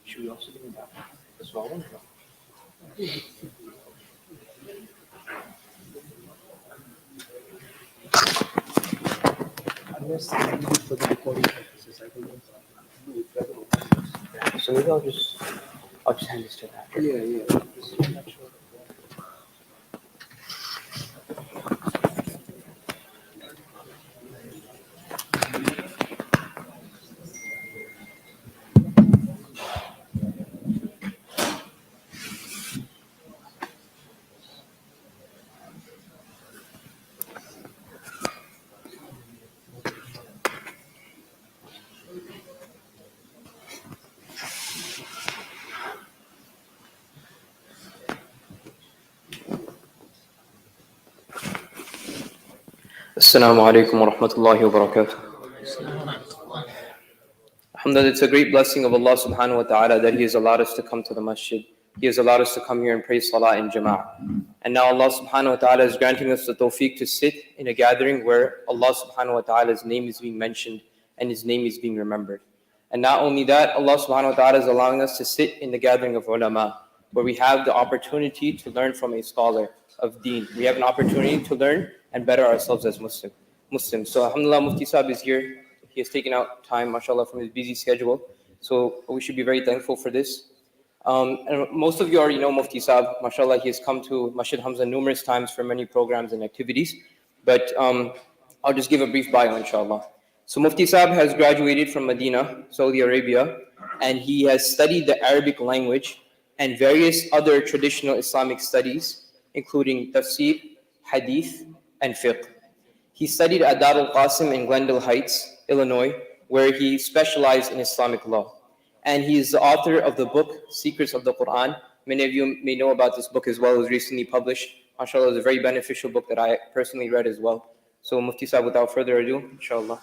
Should we also give him that? The small one? Unless they need it for the recording purposes, I don't know. So maybe I'll just hand this to that. Yeah. I'm not sure. Assalamu alaikum wa rahmatullahi wa barakatuh. Alhamdulillah, it's a great blessing of Allah subhanahu wa ta'ala that He has allowed us to come to the masjid. He has allowed us to come here and pray salah in jama'ah. And now Allah subhanahu wa ta'ala is granting us the tawfiq to sit in a gathering where Allah subhanahu wa ta'ala's name is being mentioned and His name is being remembered. And not only that, Allah subhanahu wa ta'ala is allowing us to sit in the gathering of ulama, where we have the opportunity to learn from a scholar of deen. We have an opportunity to learn and better ourselves as Muslims. So alhamdulillah, Mufti Sahib is here. He has taken out time, mashallah, from his busy schedule. So we should be very thankful for this. And most of you already know Mufti Sahib. Mashallah, he has come to Masjid Hamza numerous times for many programs and activities. But I'll just give a brief bio, inshallah. So Mufti Sahib has graduated from Medina, Saudi Arabia, and he has studied the Arabic language and various other traditional Islamic studies, including tafsir, hadith, and fiqh. He studied at Dar al-Qasim in Glendale Heights, Illinois, where he specialized in Islamic law. And he is the author of the book, Secrets of the Quran. Many of you may know about this book as well. It was recently published. MashaAllah, it's a very beneficial book that I personally read as well. So Mufti Sahib, without further ado, inshallah.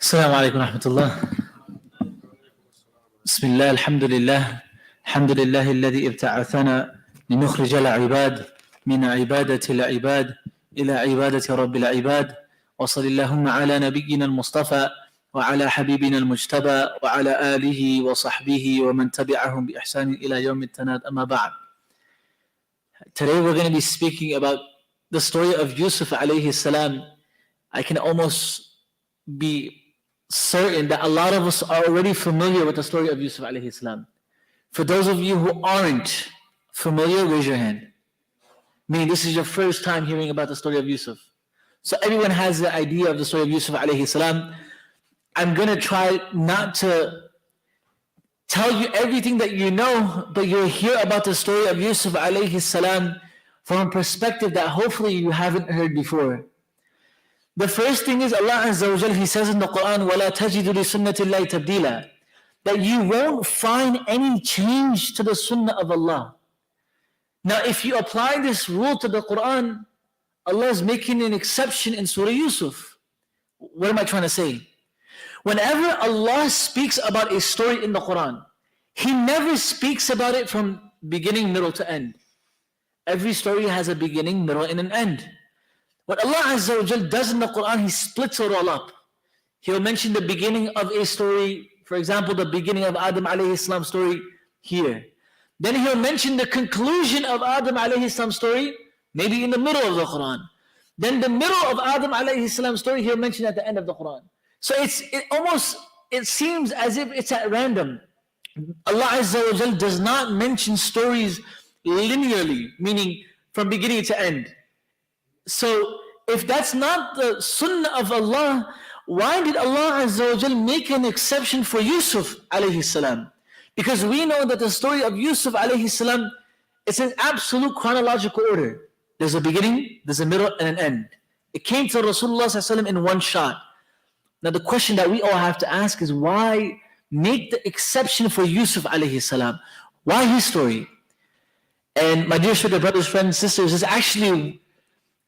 Assalamu alaikum wa rahmatullah. Bismillah, alhamdulillah. Alhamdulillah, alladhi ibta'athana linukhrij al-ibad min ibadati al-ibad ila ibadati rabbil ibad. Wa sallallahu ala nabiyyina al-Mustafa wa ala habibina al-Mujtaba wa ala alihi wa sahbihi wa man tabi'ahum bi ihsanin ila yawm al-tanad amma ba'd. Today we're going to be speaking about the story of Yusuf alayhi salam. I can almost be certain that a lot of us are already familiar with the story of Yusuf alayhi salam. For those of you who aren't familiar, raise your hand. Meaning this is your first time hearing about the story of Yusuf. So everyone has the idea of the story of Yusuf alayhi salam. I'm going to try not to tell you everything that you know, but you'll hear about the story of Yusuf alayhi salam from a perspective that hopefully you haven't heard before. The first thing is Allah Azza wa Jal, He says in the Quran, وَلَا تَجِدُ لِسُنَّةِ اللَّهِ تَبْدِيلًا, that you won't find any change to the sunnah of Allah. Now if you apply this rule to the Quran, Allah is making an exception in Surah Yusuf. What am I trying to say? Whenever Allah speaks about a story in the Quran, He never speaks about it from beginning, middle to end. Every story has a beginning, middle, and an end. What Allah Azza wa Jal does in the Quran, He splits it all up. He'll mention the beginning of a story, for example, the beginning of Adam alayhi salam story here. Then He'll mention the conclusion of Adam alayhi salam story, maybe in the middle of the Quran. Then the middle of Adam alayhi salam story, He'll mention at the end of the Quran. So it seems as if it's at random. Allah Azza wa Jal does not mention stories linearly, meaning from beginning to end. So if that's not the sunnah of Allah, why did Allah Azza wa Jal make an exception for Yusuf alayhi salam? Because we know that the story of Yusuf alayhi salam, it's in absolute chronological order. There's a beginning, there's a middle, and an end. It came to Rasulullah sallallahu alaihi wasallam in one shot. Now the question that we all have to ask is, why make the exception for Yusuf alayhi salam? Why his story? And my dear sugar brothers, friends, sisters, is actually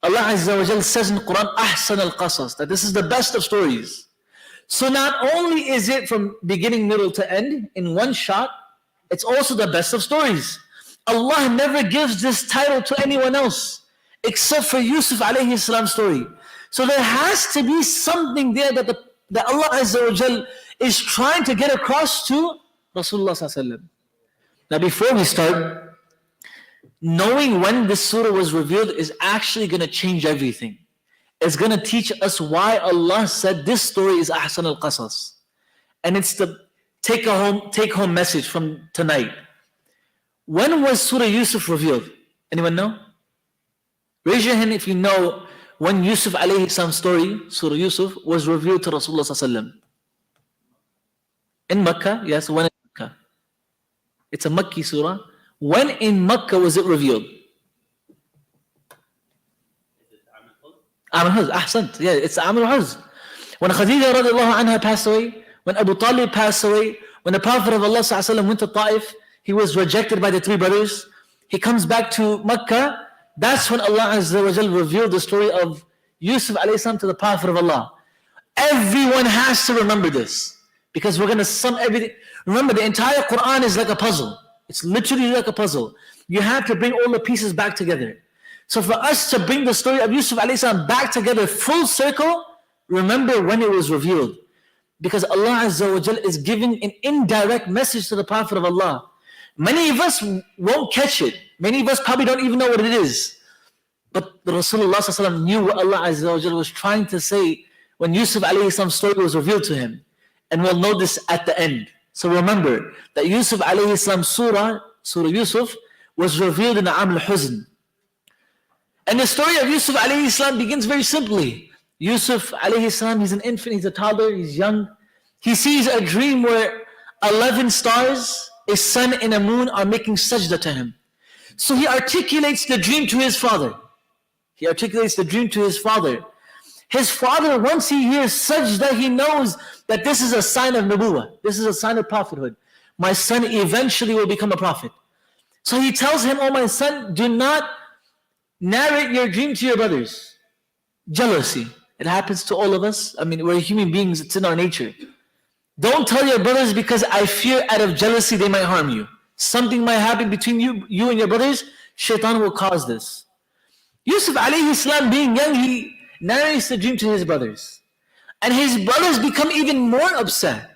Allah Azza wa Jal says in the Quran, Ahsan al-Qasas, that this is the best of stories. So not only is it from beginning, middle to end in one shot, it's also the best of stories. Allah never gives this title to anyone else. except for Yusuf alayhi salam story. So there has to be something there that Allah Azza wa Jal is trying to get across to Rasulullah sallallahu alaihi wasallam. Now before we start, knowing when this surah was revealed is actually going to change everything. It's going to teach us why Allah said this story is Ahsan al-Qasas. And it's the take home message from tonight. When was Surah Yusuf revealed? Anyone know? Raise your hand if you know when Yusuf alayhi salam story, Surah Yusuf, was revealed to Rasulullah sallallahu alaihi wasallam. In Makkah, yes, when in Makkah? It's a Makki surah. When in Makkah was it revealed? Am al-Huzn, ahsant. Yeah, it's Am al-Huzn. When Khadija radiallahu anha passed away, when Abu Talib passed away, when the Prophet of Allah sallallahu alaihi wasallam went to Ta'if, he was rejected by the three brothers. He comes back to Makkah. That's when Allah Azza wa Jal revealed the story of Yusuf alayhi salam to the Prophet of Allah. Everyone has to remember this, because we're going to sum everything. Remember, the entire Quran is like a puzzle. It's literally like a puzzle. You have to bring all the pieces back together. So for us to bring the story of Yusuf alayhi salam back together full circle, remember when it was revealed. Because Allah Azza wa Jal is giving an indirect message to the Prophet of Allah. Many of us won't catch it. Many of us probably don't even know what it is. But the Rasulullah sallallahu alaihi wasallam knew what Allah Azza wa Jal was trying to say when Yusuf alayhi salam's story was revealed to him. And we'll know this at the end. So remember that Yusuf alayhi salam's Surah Yusuf, was revealed in the Am al-Huzn. And the story of Yusuf alayhi salam begins very simply. Yusuf alayhi salam, he's an infant, he's a toddler, he's young. He sees a dream where 11 stars, a sun and a moon are making sajda to him. So he articulates the dream to his father. His father, once he hears sajda, he knows that this is a sign of nubuwwah. This is a sign of prophethood. My son eventually will become a prophet. So he tells him, oh my son, do not narrate your dream to your brothers. Jealousy. It happens to all of us. I mean, we're human beings. It's in our nature. Don't tell your brothers, because I fear out of jealousy they might harm you. Something might happen between you and your brothers. Shaitan will cause this. Yusuf alayhi salam, being young, he narrates the dream to his brothers. And his brothers become even more upset.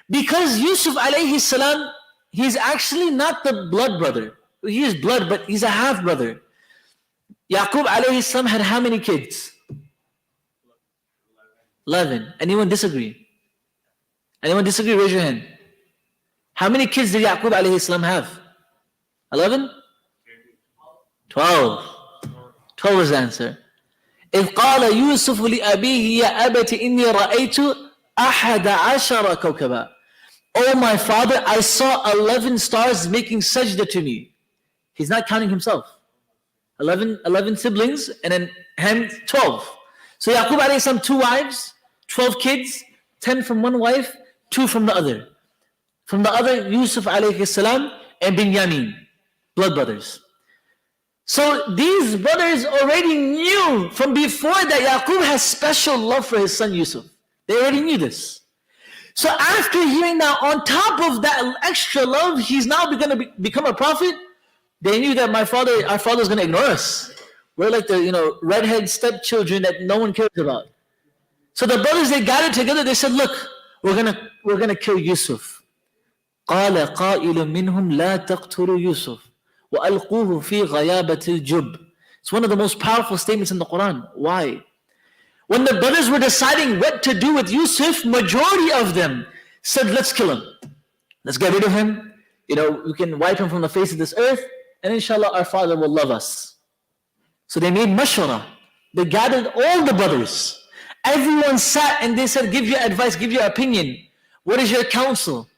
Because Yusuf alayhi salam, he's actually not the blood brother. He is blood, but he's a half brother. Yaqub alayhi salam had how many kids? 11. Anyone disagree? Raise your hand. How many kids did Yaqub alayhi salam have? 11? 12. 12 is the answer. إذ قال يوسف لأبيه يا أبت إني رأيت أحد عشر كوكبا. Oh my father, I saw 11 stars making sajda to me. He's not counting himself. 11 siblings, and then him 12. So Yaqub alayhi salam, 2 wives, 12 kids, 10 from one wife, 2 from the other. From the other, Yusuf alayhi salam and Binyamin, blood brothers. So these brothers already knew from before that Yaqub has special love for his son Yusuf. They already knew this. So after hearing that, on top of that extra love, he's now going to become a prophet. They knew that our father's going to ignore us. We're like the redhead stepchildren that no one cares about. So the brothers, they gathered together. They said, "Look, we're gonna kill Yusuf." قال قائل منهم لا تقتلوا يوسف وألقوه في غيابة الجب. It's one of the most powerful statements in the Quran. Why? When the brothers were deciding what to do with Yusuf, majority of them said, "Let's kill him. Let's get rid of him. We can wipe him from the face of this earth, and inshallah our father will love us." So they made mashwara. They gathered all the brothers. Everyone sat and they said, "Give your advice, give your opinion. What is your counsel?"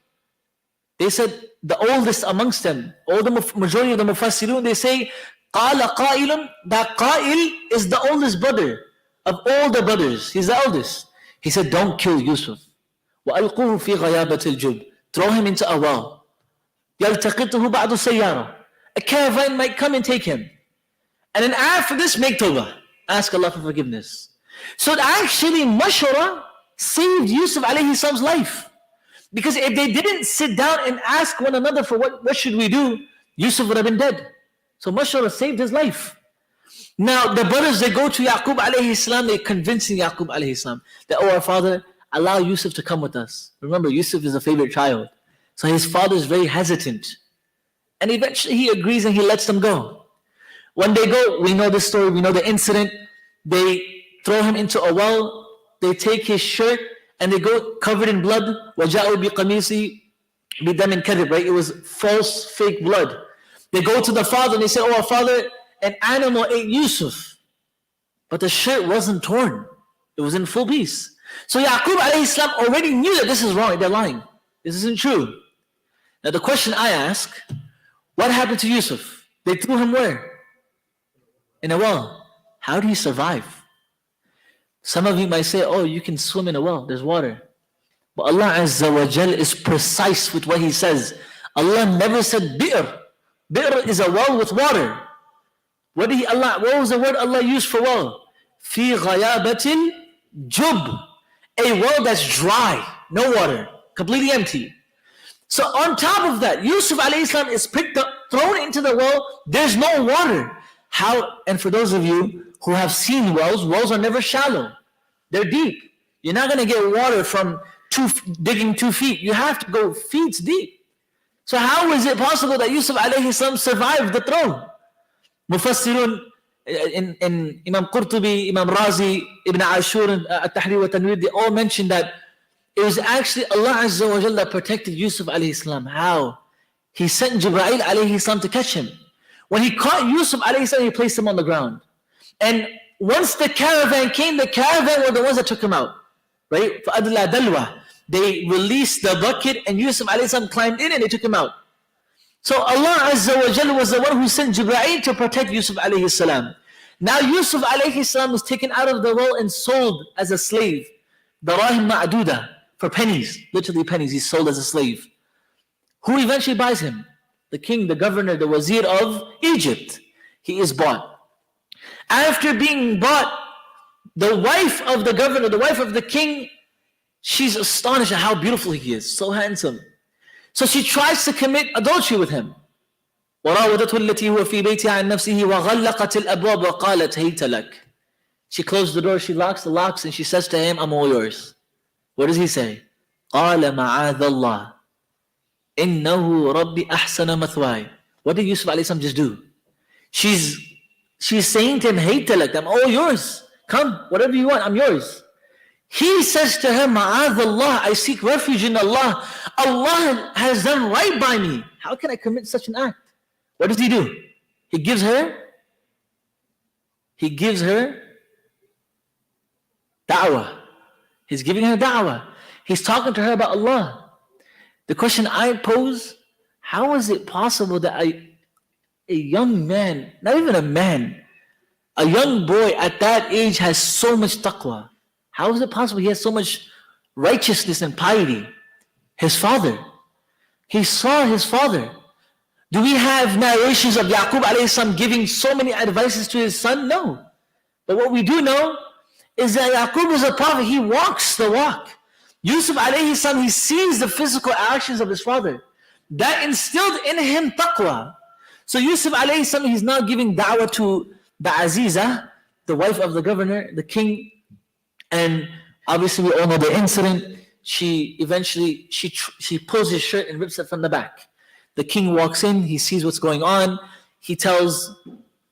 They said, the oldest amongst them, all the majority of the mufassirun, they say, قَالَ قَائِلٌ. That Qa'il is the oldest brother of all the brothers. He's the eldest. He said, "Don't kill Yusuf. وَأَلْقُوهُ فِي غَيَابَةِ الْجُبِّ. Throw him into a well. يَلْتَقِطُهُ بَعْضُ السَّيَّارَةِ. A caravan might come and take him. And then after this, make tawbah. Ask Allah for forgiveness." So actually, mashwara saved Yusuf alayhi salam's life. Because if they didn't sit down and ask one another for what should we do, Yusuf would have been dead. So mashwara saved his life. Now the brothers, they go to Yaqub alayhi salam, they're convincing Yaqub alayhi salam that, oh, our father, allow Yusuf to come with us. Remember, Yusuf is a favorite child. So his father is very hesitant. And eventually he agrees and he lets them go. When they go, we know the story, we know the incident. They throw him into a well, they take his shirt and they go covered in blood. وَجَاءُوا بِقَمِيصِهِ بِدَمٍ كَذِبٍ, right? It was false, fake blood. They go to the father and they say, oh, our father, an animal ate Yusuf. But the shirt wasn't torn. It was in full piece. So Yaqub alayhi salam already knew that this is wrong, they're lying. This isn't true. Now the question I ask, what happened to Yusuf? They threw him where? In a well. How did he survive? Some of you might say, oh, you can swim in a well, there's water. But Allah Azza wa Jal is precise with what He says. Allah never said bi'r. Bi'r is a well with water. What was the word Allah used for well? Fi ghayabatil jub. A well that's dry, no water, completely empty. So on top of that, Yusuf alayhi salam is picked up, thrown into the well, there's no water. How? And for those of you who have seen wells are never shallow. They're deep. You're not going to get water from digging 2 feet. You have to go feet deep. So how is it possible that Yusuf alayhi salam survived the throne? Mufassirun, in Imam Qurtubi, Imam Razi, Ibn Ashur, At-Tahrir wa Tanwir, they all mentioned that it was actually Allah Azza wa Jalla that protected Yusuf alayhi salam. How? He sent Jibreel alayhi salam to catch him. When he caught Yusuf alayhi salam, he placed him on the ground. And once the caravan came, the caravan were the ones that took him out. Right? فَأَدْلَى دَلْوَى. They released the bucket and Yusuf alayhi salam climbed in and they took him out. So Allah Azza wa Jalla was the one who sent Jibreel to protect Yusuf alayhi salam. Now Yusuf alayhi salam was taken out of the well and sold as a slave. Darahim ma'duda, for pennies, literally pennies, he's sold as a slave. Who eventually buys him? The king, the governor, the wazir of Egypt. He is bought. After being bought, the wife of the governor, the wife of the king, she's astonished at how beautiful he is, so handsome. So she tries to commit adultery with him. وراودته التي هو في بيتها عن نفسه وغلقت الأبواب وقالت هيت لك. She closed the door, she locks the locks, and she says to him, I'm all yours. What does he say? قال معاذ الله إنه ربي أحسن مثواي. What did Yusuf alayhi salam just do? She's saying to him, هيت لك, I'm all yours. Come, whatever you want, I'm yours. He says to her, Ma'adh Allah, I seek refuge in Allah. Allah has done right by me. How can I commit such an act? What does he do? He gives her da'wah. He's giving her da'wah. He's talking to her about Allah. The question I pose, how is it possible that a young man, not even a man, a young boy at that age has so much taqwa? How is it possible he has so much righteousness and piety? His father. He saw his father. Do we have narrations of Yaqub alayhi salam giving so many advices to his son? No. But what we do know is that Yaqub is a prophet. He walks the walk. Yusuf alayhi salam, he sees the physical actions of his father. That instilled in him taqwa. So Yusuf alayhi salam, he's now giving da'wah to the Aziza, the wife of the governor, the king. And obviously we all know the incident. She pulls his shirt and rips it from the back. The king walks in, he sees what's going on. He tells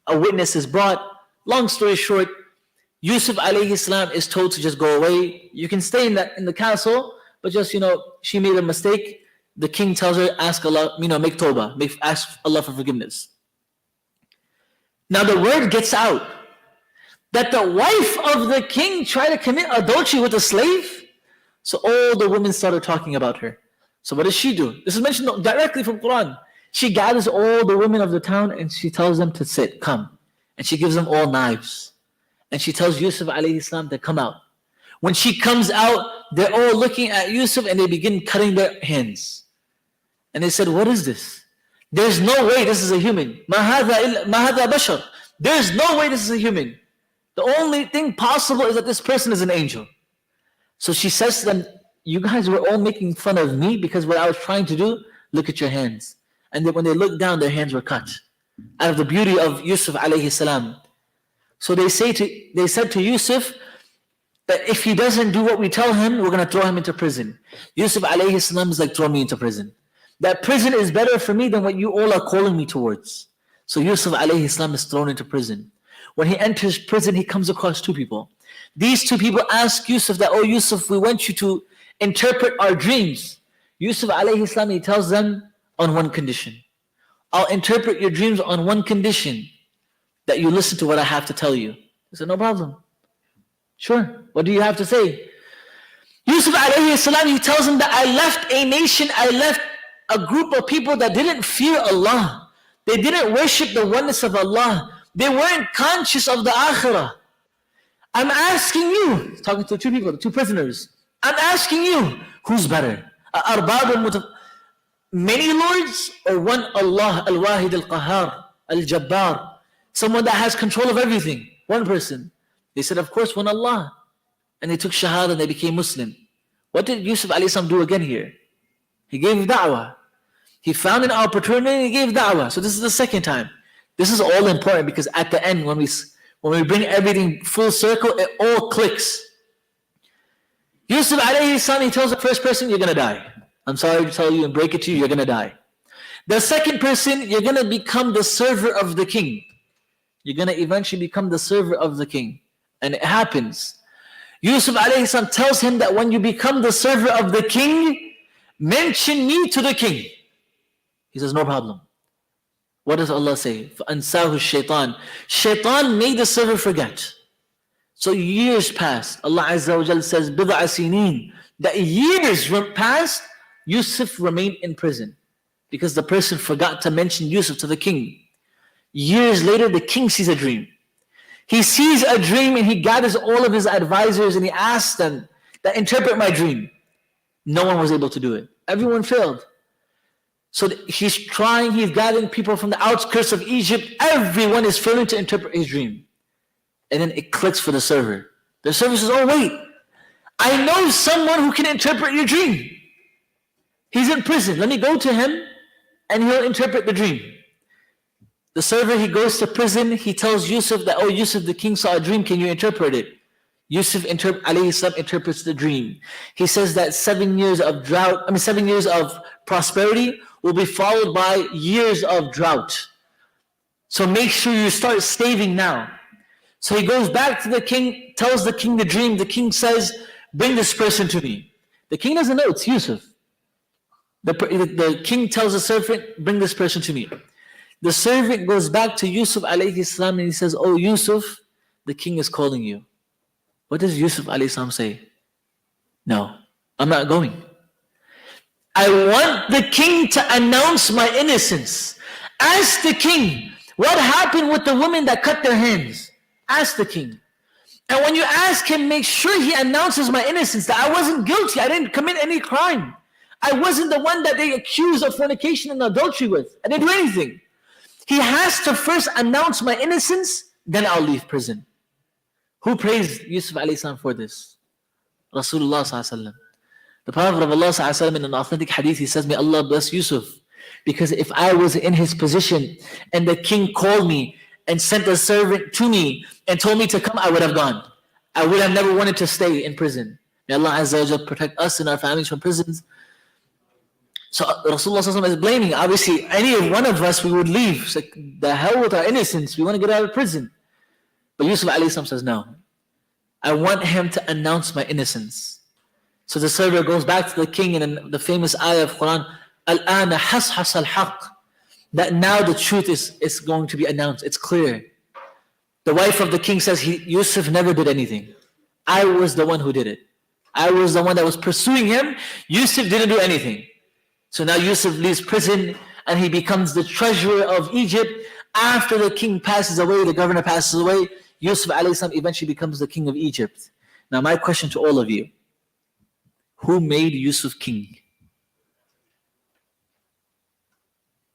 a witness is brought. Long story short, Yusuf alayhi salam is told to just go away. You can stay in the castle, but just, she made a mistake. The king tells her, ask Allah, make tawbah, ask Allah for forgiveness. Now the word gets out that the wife of the king tried to commit adultery with a slave. So all the women started talking about her. So what does she do? This is mentioned directly from Quran. She gathers all the women of the town and she tells them to sit, come. And she gives them all knives. And she tells Yusuf alayhi salam to come out. When she comes out, they're all looking at Yusuf and they begin cutting their hands. And they said, what is this? There's no way this is a human. Ma hadha bashar. There's no way this is a human. The only thing possible is that this person is an angel. So she says to them, you guys were all making fun of me because what I was trying to do, look at your hands. And then when they looked down, their hands were cut. Out of the beauty of Yusuf alayhi salam. So they said to Yusuf that if he doesn't do what we tell him, we're going to throw him into prison. Yusuf alayhi salam is like, throw me into prison. That prison is better for me than what you all are calling me towards. So Yusuf alayhi salam is thrown into prison. When he enters prison, he comes across two people. These two people ask Yusuf that, oh Yusuf, we want you to interpret our dreams. Yusuf alayhi salam, he tells them on one condition. I'll interpret your dreams on one condition, that you listen to what I have to tell you. He said, no problem. Sure, what do you have to say? Yusuf alayhi salam, he tells him that I left a nation, I left a group of people that didn't fear Allah. They didn't worship the oneness of Allah. They weren't conscious of the akhirah. I'm asking you, talking to two people, two prisoners, I'm asking you, who's better? Many lords or one Allah, Al-Wahid Al-Qahar, Al-Jabbar, someone that has control of everything, one person. They said, of course, one Allah. And they took shahada and they became Muslim. What did Yusuf alayhi salam do again here? He gave da'wah. He found an opportunity and he gave da'wah. So this is the second time. This is all important because at the end, when we bring everything full circle, it all clicks. Yusuf alayhi salam, he tells the first person, you're going to die. I'm sorry to tell you and break it to you, you're going to die. The second person, you're going to become the server of the king. You're going to eventually become the server of the king. And it happens. Yusuf alayhi salam tells him that when you become the server of the king, mention me to the king. He says, no problem. What does Allah say? فَأَنْسَاهُ الشَّيْطَانِ Shaitan made the server forget. So years passed. Allah Azza wa Jal says, بِضْعَ سِنِينَ that years passed, Yusuf remained in prison. Because the person forgot to mention Yusuf to the king. Years later, the king sees a dream. He sees a dream and he gathers all of his advisors and he asks them that interpret my dream. No one was able to do it. Everyone failed. So he's gathering people from the outskirts of Egypt. Everyone is failing to interpret his dream. And then it clicks for the server. The server says, oh wait, I know someone who can interpret your dream. He's in prison. Let me go to him and he'll interpret the dream. The server, he goes to prison. He tells Yusuf that, oh Yusuf, the king saw a dream. Can you interpret it? Yusuf alayhi salam interprets the dream. He says that 7 years of 7 years of prosperity will be followed by years of drought. So make sure you start saving now. So he goes back to the king, tells the king the dream. The king says, bring this person to me. The king doesn't know it's Yusuf. The king tells the servant, bring this person to me. The servant goes back to Yusuf alayhi salam and he says, oh Yusuf, the king is calling you. What does Yusuf alayhi salam say? No, I'm not going. I want the king to announce my innocence. Ask the king, what happened with the women that cut their hands? Ask the king. And when you ask him, make sure he announces my innocence, that I wasn't guilty, I didn't commit any crime. I wasn't the one that they accused of fornication and adultery with. I didn't do anything. He has to first announce my innocence, then I'll leave prison. Who praised Yusuf alayhi salam for this? Rasulullah sallallahu alaihi wasallam. The Prophet of Allah sallallahu alaihi wasallam in an authentic hadith, he says, may Allah bless Yusuf. Because if I was in his position and the king called me and sent a servant to me and told me to come, I would have gone. I would have never wanted to stay in prison. May Allah Azza wa Jalla protect us and our families from prisons. So Rasulullah sallallahu alaihi wasallam is blaming. Obviously, any one of us, we would leave. It's like, the hell with our innocence. We want to get out of prison. But Yusuf alayhi salam says, no. I want him to announce my innocence. So the server goes back to the king in the famous ayah of Quran, Al-ana hashas al-haq, that now the truth is going to be announced. It's clear. The wife of the king says, Yusuf never did anything. I was the one who did it. I was the one that was pursuing him. Yusuf didn't do anything. So now Yusuf leaves prison and he becomes the treasurer of Egypt. After the king passes away, the governor passes away, Yusuf alayhi salam eventually becomes the king of Egypt. Now my question to all of you, who made Yusuf king?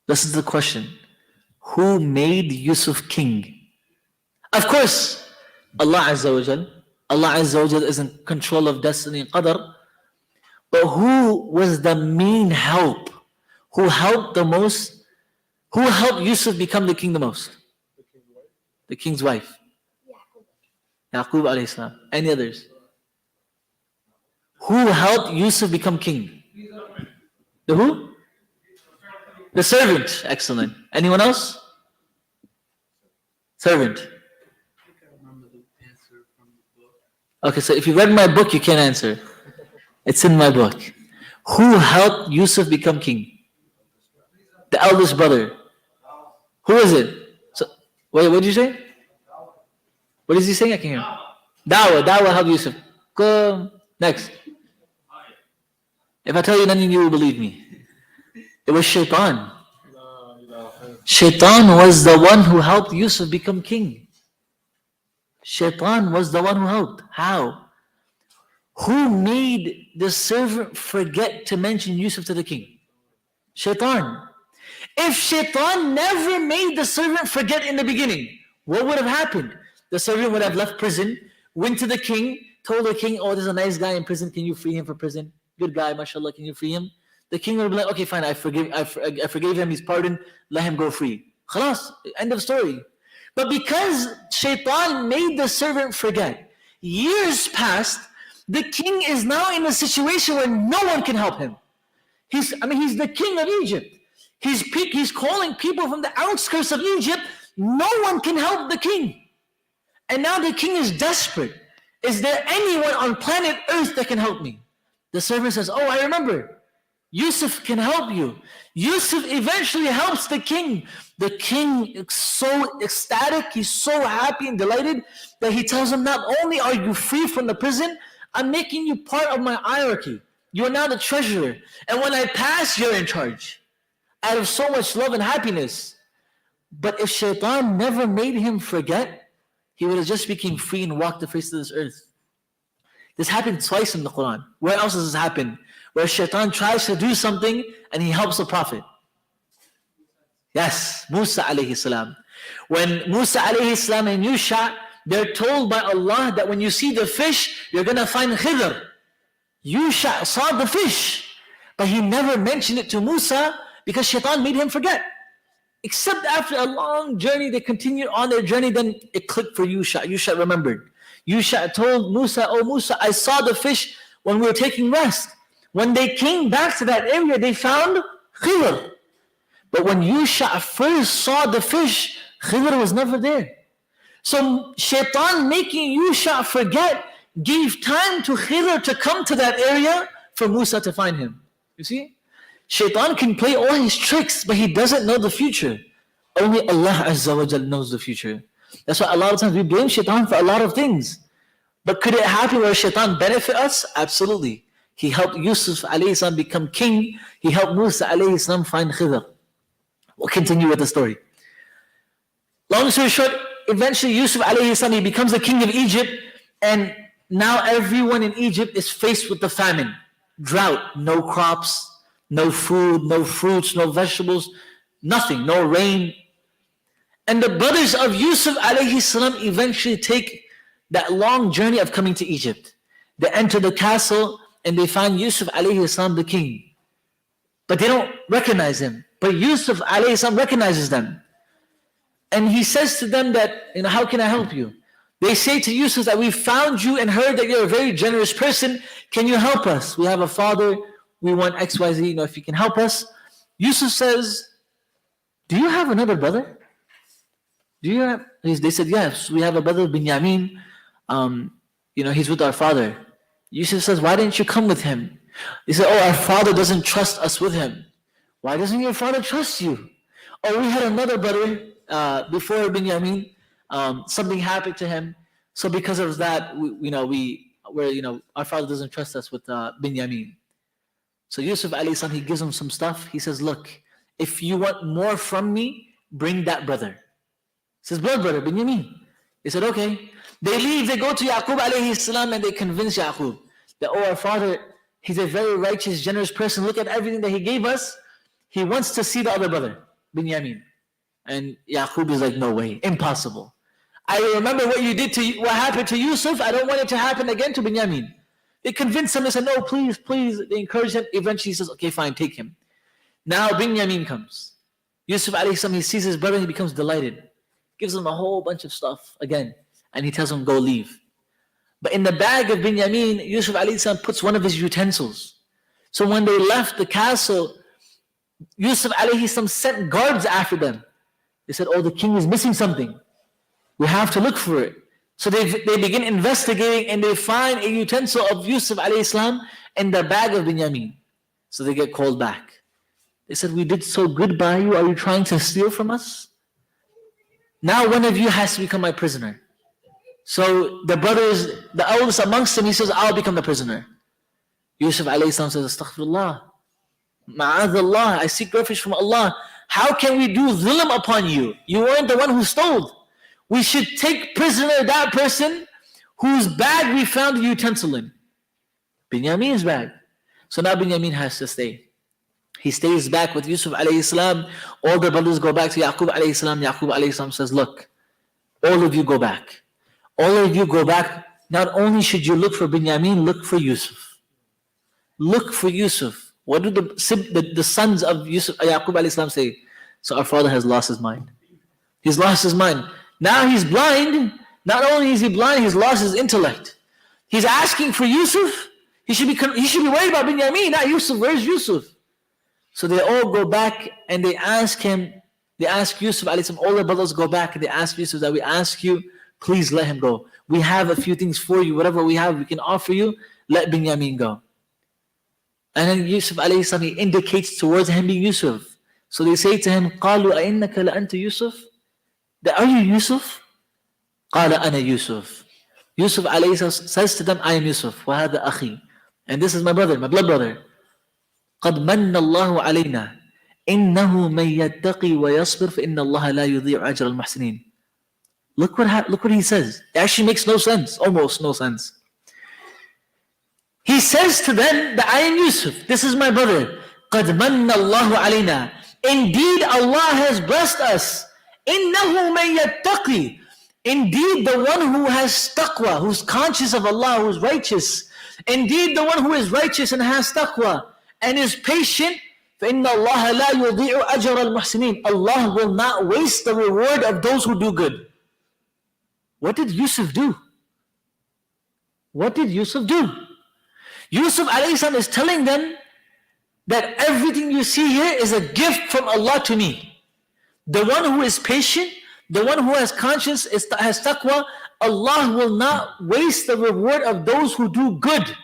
This is the question. Who made Yusuf king? Of course, Allah Azza wa Jal. Allah Azza wa Jal is in control of destiny and qadr. But who was the main help? Who helped the most? Who helped Yusuf become the king the most? The king's wife. Yaqub alayhi salam. Any others? Who helped Yusuf become king? The who? The servant. Excellent. Anyone else? Servant. Okay, so if you read my book, you can't answer. It's in my book. Who helped Yusuf become king? The eldest brother. Who is it? So, wait, what did you say? What is he saying? I can hear. Dawah helped Yusuf. Go next. If I tell you, none of you will believe me. It was Shaitan. Shaitan was the one who helped Yusuf become king. Shaitan was the one who helped. How? Who made the servant forget to mention Yusuf to the king? Shaitan. If Shaitan never made the servant forget in the beginning, what would have happened? The servant would have left prison, went to the king, told the king, oh, there's a nice guy in prison, can you free him from prison? Good guy, mashallah, can you free him? The king would be like, okay, fine, I forgave him, he's pardoned, let him go free. Khalas, end of story. But because Shaitan made the servant forget, years passed, the king is now in a situation where no one can help him. He's the king of Egypt. He's calling people from the outskirts of Egypt. No one can help the king. And now the king is desperate. Is there anyone on planet Earth that can help me? The servant says, oh, I remember. Yusuf can help you. Yusuf eventually helps the king. The king is so ecstatic, he's so happy and delighted that he tells him, not only are you free from the prison, I'm making you part of my hierarchy. You're now the treasurer. And when I pass, you're in charge. Out of so much love and happiness. But if Shaitan never made him forget, he would have just become free and walked the face of this earth. This happened twice in the Quran. Where else does this happen? Where Shaitan tries to do something and he helps the Prophet. Yes, Musa alayhi salam. When Musa alayhi salam and Yusha, they're told by Allah that when you see the fish, you're going to find Khidr. Yusha saw the fish, but he never mentioned it to Musa because Shaitan made him forget. Except after a long journey, they continued on their journey, then it clicked for Yusha. Yusha remembered. Yusha told Musa, oh Musa, I saw the fish when we were taking rest. When they came back to that area, they found Khidr. But when Yusha first saw the fish, Khidr was never there. So Shaitan making Yusha forget gave time to Khidr to come to that area for Musa to find him. You see? Shaitan can play all his tricks, but he doesn't know the future. Only Allah Azza wa Jal knows the future. That's why a lot of times we blame Shaitan for a lot of things. But could it happen where Shaitan benefit us? Absolutely. He helped Yusuf alayhi salam become king. He helped Musa alayhi salam find Khidr. We'll continue with the story. Long story short, eventually Yusuf alayhi salam, he becomes the king of Egypt, and now everyone in Egypt is faced with the famine. Drought, no crops, no food, no fruits, no vegetables, nothing, no rain. And the brothers of Yusuf alayhi salam eventually take that long journey of coming to Egypt. They enter the castle and they find Yusuf alayhi salam the king. But they don't recognize him. But Yusuf alayhi salam recognizes them. And he says to them that, how can I help you? They say to Yusuf that we found you and heard that you're a very generous person. Can you help us? We have a father. We want XYZ, if you can help us. Yusuf says, do you have another brother? They said, yes, we have a brother, Binyamin. He's with our father. Yusuf says, why didn't you come with him? He said, our father doesn't trust us with him. Why doesn't your father trust you? Oh, we had another brother before Binyamin. Something happened to him. So because of that, our father doesn't trust us with Binyamin. So Yusuf alayhi salam, he gives him some stuff. He says, look, if you want more from me, bring that brother. He says, blood brother, Binyamin. He said, okay. They leave, they go to Yaqub alayhi salam, and they convince Yaqub that, our father, he's a very righteous, generous person. Look at everything that he gave us. He wants to see the other brother, Binyamin. And Yaqub is like, no way, impossible. I remember what happened to Yusuf. I don't want it to happen again to Binyamin. They convinced him, they said, no, please. They encouraged him. Eventually he says, okay, fine, take him. Now Binyamin comes. Yusuf alayhi salam, he sees his brother and he becomes delighted. Gives him a whole bunch of stuff again. and he tells him, go leave. But in the bag of Binyamin, Yusuf alayhi salam puts one of his utensils. So when they left the castle, Yusuf alayhi salam sent guards after them. They said, oh, the king is missing something. We have to look for it. So they begin investigating and they find a utensil of Yusuf alayhi salam in the bag of Binyamin. So they get called back. They said, we did so good by you. Are you trying to steal from us? Now one of you has to become my prisoner. So the brothers, the eldest amongst them, he says, I'll become the prisoner. Yusuf alayhi salam says, Astaghfirullah. Ma'adallah, I seek refuge from Allah. How can we do dhulm upon you? You weren't the one who stole. We should take prisoner that person whose bag we found the utensil in. Binyamin's bag. So now Binyamin has to stay. He stays back with Yusuf alayhi salam. All the brothers go back to Yaqub alayhi salam. Yaqub alayhi salam says, look, all of you go back. All of you go back. Not only should you look for Binyamin, look for Yusuf. Look for Yusuf. What do the sons of Yusuf, Yaqub alayhi salam say? So our father has lost his mind. He's lost his mind. Now he's blind. Not only is he blind, he's lost his intellect. He's asking for Yusuf. He should be worried about Binyamin, not Yusuf. Where's Yusuf? So they all go back and they ask him, they ask Yusuf alayhi salam, all the brothers go back and they ask Yusuf that we ask you, please let him go. We have a few things for you. Whatever we have, we can offer you. Let Binyamin go. And then Yusuf alayhi salam, he indicates towards him being Yusuf. So they say to him, قَالُوا أَإِنَّكَ لَأَنْتَ Yusuf? Are you Yusuf? قَالَ أَنَا Yusuf. Yusuf alayhi salam says to them, I am Yusuf. وَهَذَا أَخِي. And this is my brother, my blood brother. قَدْ مَنَّ اللَّهُ عَلَيْنَا إِنَّهُ مَنْ يَتَّقِي وَيَصْبِرْ فَإِنَّ اللَّهَ لَا يُضِيعُ أَجْرَ الْمُحْسِنِينَ. Look what he says. It actually makes no sense, almost no sense. He says to them that I am Yusuf. This is my brother. قَدْ مَنَّ اللَّهُ عَلَيْنَا. Indeed, Allah has blessed us. إِنَّهُ مَنْ يَتَّقِي. Indeed, the one who has taqwa, who's conscious of Allah, who's righteous. Indeed, the one who is righteous and has taqwa and is patient, فَإِنَّ اللَّهَ لَا يُضِيعُ أَجْرَ الْمُحْسِنِينَ. Allah will not waste the reward of those who do good. What did Yusuf do? What did Yusuf do? Yusuf alayhi salam is telling them that everything you see here is a gift from Allah to me. The one who is patient, the one who has conscience, has taqwa, Allah will not waste the reward of those who do good.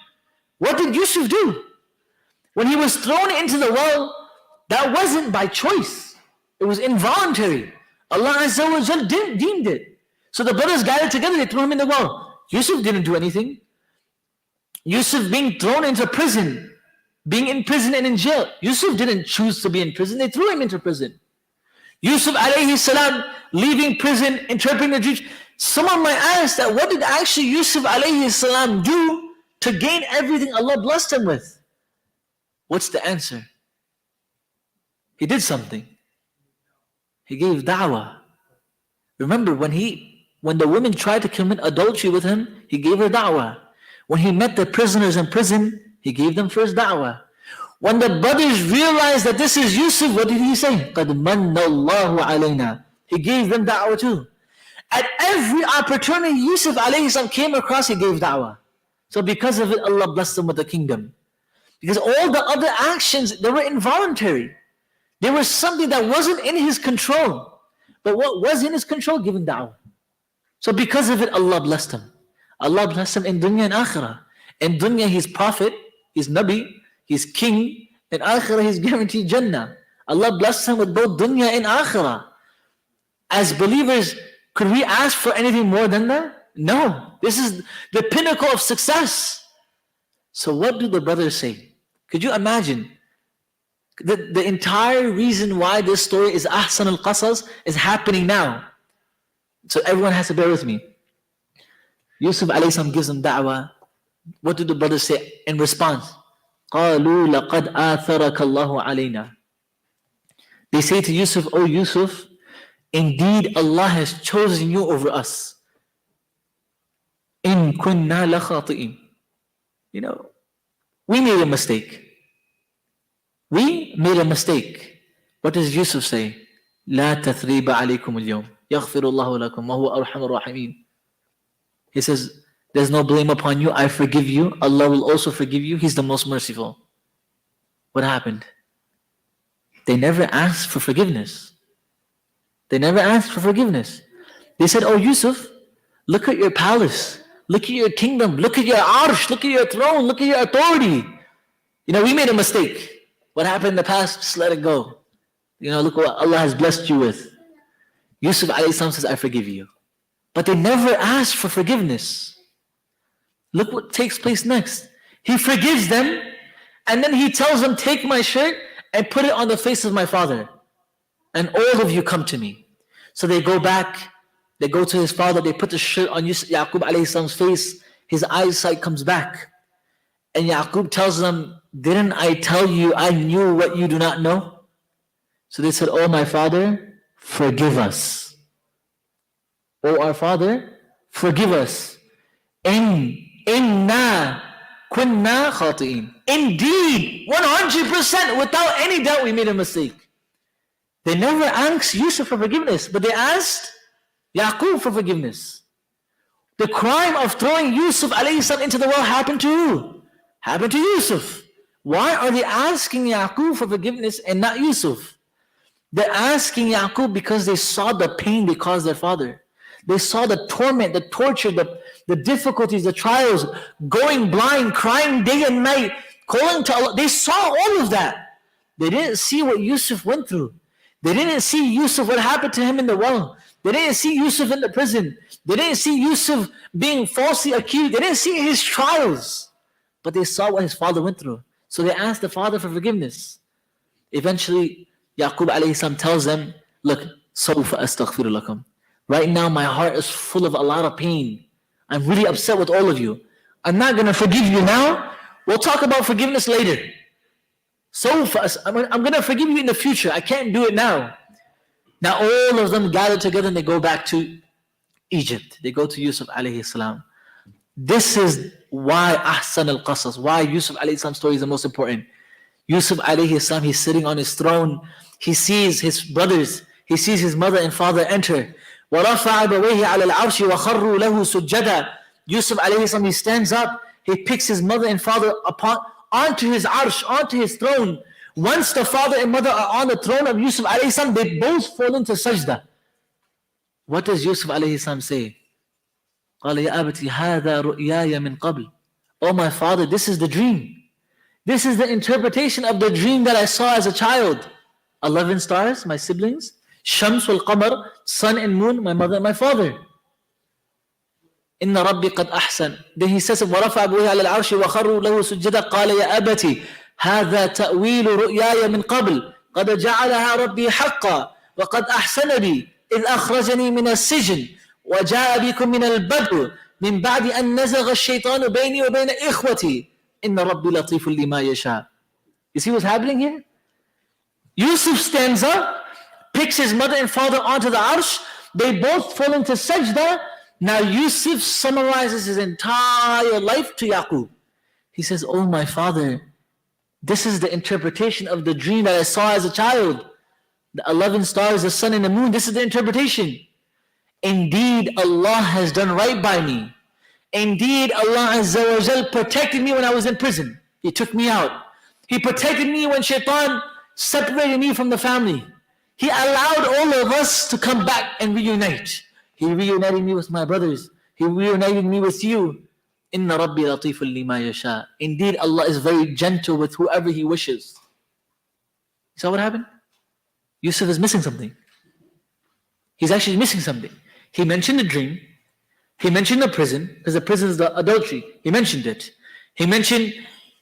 What did Yusuf do? When he was thrown into the well, that wasn't by choice. It was involuntary. Allah Azza wa Jal deemed it. So the brothers gathered together, they threw him in the well. Yusuf didn't do anything. Yusuf being thrown into prison, being in prison and in jail. Yusuf didn't choose to be in prison, they threw him into prison. Yusuf alayhi salam leaving prison, interpreting the dreams. Someone might ask that what did actually Yusuf alayhi salam do to gain everything Allah blessed him with? What's the answer? He did something. He gave da'wah. Remember when the women tried to commit adultery with him, he gave her da'wah. When he met the prisoners in prison, he gave them first da'wah. When the brothers realized that this is Yusuf, what did he say? قَدْ مَنَّ اللَّهُ عَلَيْنَا. He gave them da'wah too. At every opportunity Yusuf alayhi salam came across, he gave da'wah. So because of it, Allah blessed him with the kingdom. Because all the other actions, they were involuntary. They were something that wasn't in his control. But what was in his control? Giving da'wah. So because of it, Allah blessed him. Allah blessed him in dunya and akhirah. In dunya, he's prophet, he's nabi, he's king. In akhirah, he's guaranteed Jannah. Allah blessed him with both dunya and akhirah. As believers, could we ask for anything more than that? No. This is the pinnacle of success. So what do the brothers say? Could you imagine? The entire reason why this story is Ahsan al-Qasas is happening now. So everyone has to bear with me. Yusuf alayhi salam gives them da'wah. What do the brothers say in response? قَالُوا لَقَدْ آثَرَكَ اللَّهُ عَلَيْنَا. They say to Yusuf, "Oh Yusuf, indeed Allah has chosen you over us. إِن كُنَّا لَخَاطِئِينَ." You know, we made a mistake. We made a mistake. What does Yusuf say? لا تثريب عليكم اليوم يغفر الله لكم وهو أرحم الراحمين. He says, there's no blame upon you. I forgive you. Allah will also forgive you. He's the most merciful. What happened? They never asked for forgiveness. They never asked for forgiveness. They said, oh Yusuf, look at your palace. Look at your kingdom. Look at your arsh. Look at your throne. Look at your authority. We made a mistake. What happened in the past, just let it go. Look what Allah has blessed you with. Yusuf alayhi salam says, I forgive you. But they never asked for forgiveness. Look what takes place next. He forgives them, and then he tells them, take my shirt and put it on the face of my father. And all of you come to me. So they go back, they go to his father, they put the shirt on Yaqub alayhi salam's face, his eyesight comes back. And Yaqub tells them, didn't I tell you I knew what you do not know? So they said, oh my father, forgive us. Oh our father, forgive us. Inna kunna khati'in. Indeed, 100%, without any doubt, we made a mistake. They never asked Yusuf for forgiveness, but they asked Yaqub for forgiveness. The crime of throwing Yusuf alayhi salam into the well happened to who? Happened to Yusuf. Why are they asking Yaqub for forgiveness and not Yusuf? They're asking Yaqub because they saw the pain they caused their father. They saw the torment, the torture, the difficulties, the trials, going blind, crying day and night, calling to Allah. They saw all of that. They didn't see what Yusuf went through. They didn't see Yusuf, what happened to him in the well. They didn't see Yusuf in the prison. They didn't see Yusuf being falsely accused. They didn't see his trials. But they saw what his father went through. So they asked the father for forgiveness. Eventually, Yaqub alayhi salam tells them, look, sawfa astaghfiru lakum. Right now, my heart is full of a lot of pain. I'm really upset with all of you. I'm not going to forgive you now. We'll talk about forgiveness later. I'm going to forgive you in the future. I can't do it now. Now all of them gather together and they go back to Egypt. They go to Yusuf alayhi salam. This is why Ahsan al-Qasas, why Yusuf alayhi salam's story is the most important. Yusuf alayhi salam, he's sitting on his throne. He sees his brothers. He sees his mother and father enter. وَرَفَعَ أَبَوَيْهِ عَلَى الْعَرْشِ وَخَرُّوا لَهُ سُجَّدًا. Yusuf alayhi salam, he stands up. He picks his mother and father onto his arsh, onto his throne. Once the father and mother are on the throne of Yusuf alayhi salam, they both fall into sajda. What does Yusuf alayhi salam say? قَالَ يَا أَبَتِ هَذَا رُؤْيَايَ مِنْ قَبْلِ. Oh my father, this is the dream. This is the interpretation of the dream that I saw as a child. 11 stars, my siblings. Shams wal Qamar, sun and moon, my mother and my father. Inna Rabbi qad ahsan. Then he says, وَرَفَعَ أَبْوَيْهِ عَلَى الْعَرْشِ وَخَرُّوا لَهُ سُجَّدًا قَالَ يَا أَبَتِ هَذَا تَأْوِيلُ رُؤْيَايَ مِنْ قَبْلِ قَدْ جَعَلَهَا رَبِّي حَقًّا وَقَدْ أَحْسَنَ بِي إِذْ أَخْرَجَنِي مِنَ السِّجْنِ وَجَاءَ بِكُم مِنَ الْبَدْوِ مِنْ بَعْدِ أَنْ نَزَغَ الشَّيْطَانُ بَيْنِي وَبَيْنَ إِخْوَتِي إِنَّ رَبِّي لَطِيفٌ لِمَا يَشَاءُ. You see what's happening here? Yusuf stands up, picks his mother and father onto the arsh. They both fall into sajda. Now Yusuf summarizes his entire life to Yaqub. He says, oh my father, this is the interpretation of the dream that I saw as a child. The 11 stars, the sun and the moon, this is the interpretation. Indeed, Allah has done right by me. Indeed, Allah Azza wa Jal protected me when I was in prison. He took me out. He protected me when shaitan separated me from the family. He allowed all of us to come back and reunite. He reunited me with my brothers. He reunited me with you. Inna Rabbi latifun lima yasha. Indeed, Allah is very gentle with whoever He wishes. You saw what happened? Yusuf is missing something. He's actually missing something. He mentioned the dream. He mentioned the prison, because the prison is the adultery. He mentioned it. He mentioned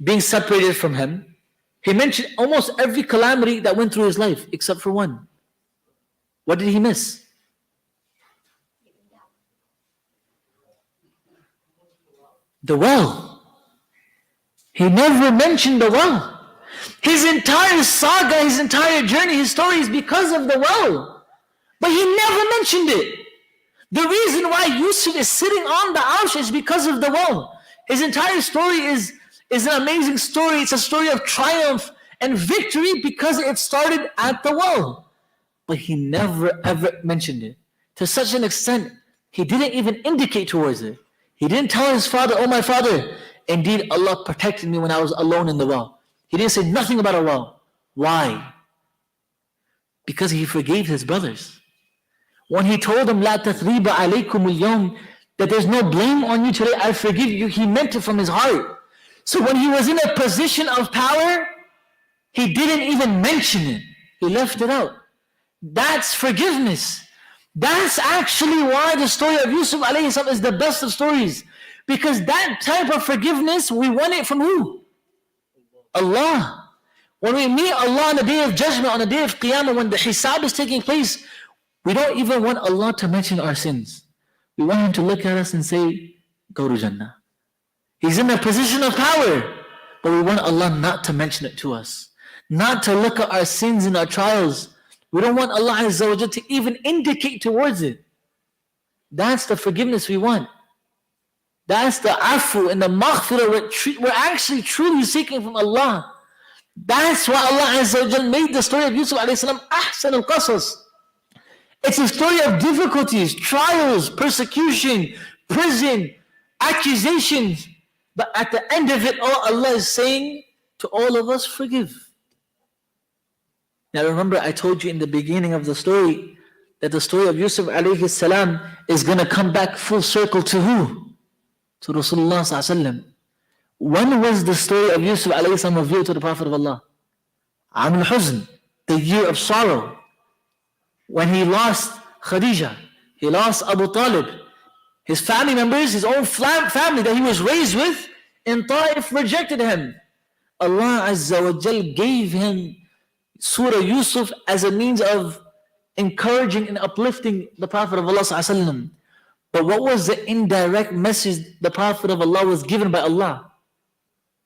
being separated from him. He mentioned almost every calamity that went through his life, except for one. What did he miss? The well. He never mentioned the well. His entire saga, his entire journey, his story is because of the well. But he never mentioned it. The reason why Yusuf is sitting on the arsh is because of the well. His entire story is an amazing story. It's a story of triumph and victory because it started at the well. But he never ever mentioned it. To such an extent, he didn't even indicate towards it. He didn't tell his father, oh my father, indeed Allah protected me when I was alone in the well. He didn't say nothing about a well. Why? Because he forgave his brothers. When he told them, لا تثريب عليكم اليوم, that there's no blame on you today, I forgive you, he meant it from his heart. So when he was in a position of power, he didn't even mention it. He left it out. That's forgiveness. That's actually why the story of Yusuf alayhi salam is the best of stories. Because that type of forgiveness, we want it from who? Allah. When we meet Allah on the day of judgment, on the day of Qiyamah, when the hisab is taking place, we don't even want Allah to mention our sins. We want Him to look at us and say, go to Jannah. He's in a position of power, but we want Allah not to mention it to us. Not to look at our sins and our trials. We don't want Allah Azza wa Jalla to even indicate towards it. That's the forgiveness we want. That's the afu and the maghfirah we're actually truly seeking from Allah. That's why Allah Azza wa Jalla made the story of Yusuf alayhi salam ahsan al-qasas. It's a story of difficulties, trials, persecution, prison, accusations. But at the end of it all, Allah is saying to all of us, forgive. Now remember, I told you in the beginning of the story that the story of Yusuf alayhi salam is going to come back full circle to who? To Rasulullah sallallahu alaihi wasallam. When was the story of Yusuf alayhi salam revealed to the Prophet of Allah? Am al-Huzn, the year of sorrow. When he lost Khadija, he lost Abu Talib, his family members, his own family that he was raised with in Ta'if rejected him. Allah Azza wa Jal gave him Surah Yusuf as a means of encouraging and uplifting the Prophet of Allah sallallahu alaihi wasallam. But what was the indirect message the Prophet of Allah was given by Allah?